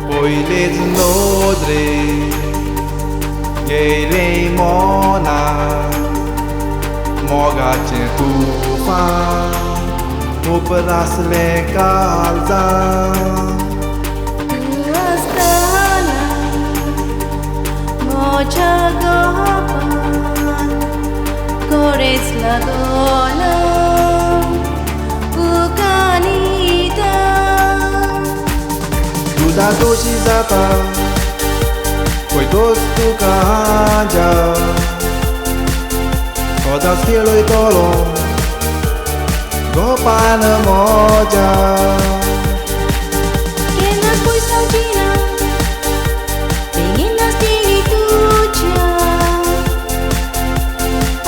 Poiles nodre Gere mona Moga chen tufan Upras le kalza Astana Mocha gopan Kores la dola Bukanita Da doshi zata Koi dos tu kanja Todas cielo y tolo Gopana moja Que nas pui saudina Pengen nas tini tuja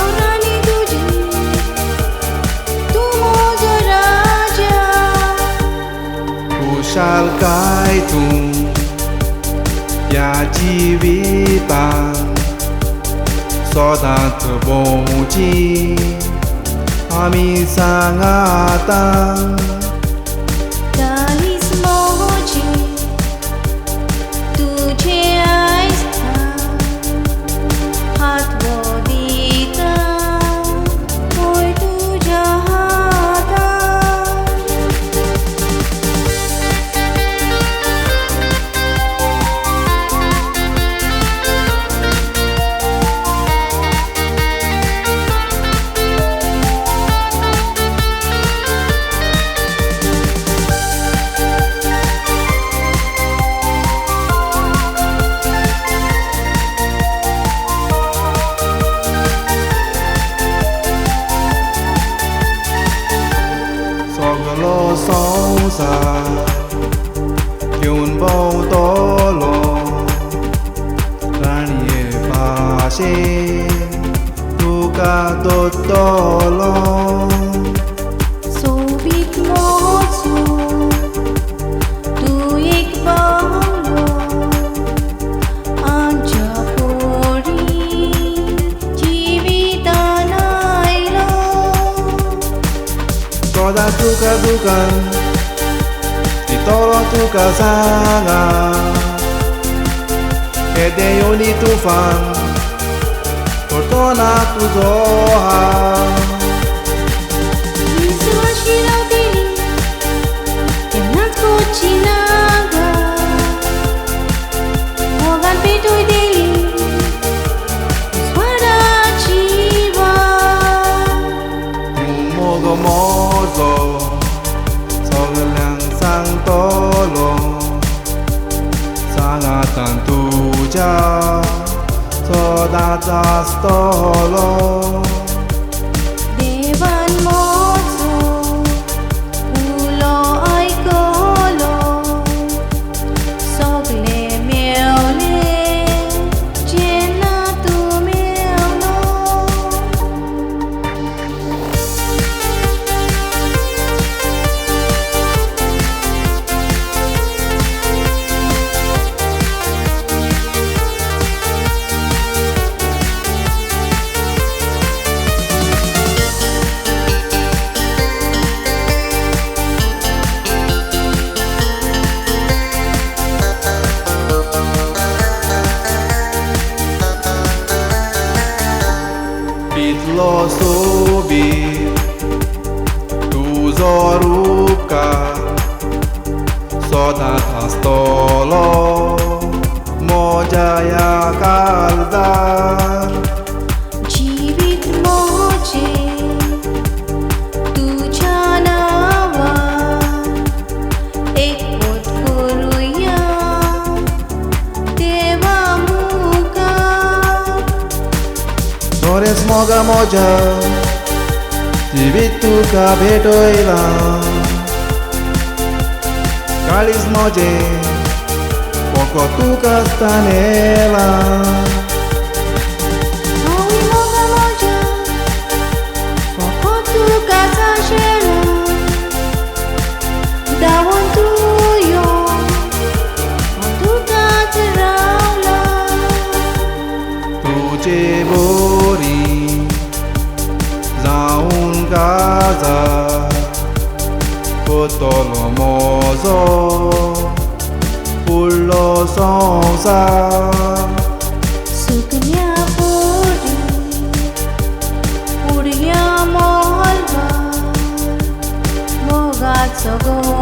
Orani tuji Tu moja raja Kushal kai tu Ya jivitan Sodat bonji Ami sangatan Dalis moji Tujhe aista Hat vodita Hoy tuja hata Soglo sonsa Kyun bo tolo Rani e pashe Tuka tolo Sobit mozo Tu ek balo Anja pori Jivitanailo Toda tuka dukan Di tolo tuka sanga Ede yoni tufan Fortuna tu zoha Isu ashirau dili Kenat kochinaga Mogan pitoi dili Swara chiva Mogo mozo Sogalang sang tolo Sangatan tuja Sodatas tolo Devan mozo Ulo ay kolo Sogle meole Jena tu meolo Pitlo subir Tu zoruka Sodatas tolo Mojaya kaldar Jivit moje Tu janawa Ek pot kuruya Deva muka Nores moga moja Jivitu ka betoila Kalis moje Poco tu castanela. Aui moga moja, foco tu casa shela. Dawon tuyo, tu katraula. तुझे बोरी जाऊन Gaza Potolo mozo Pullo sonsa Suknya puri, puriya mohalva, mogat sogo.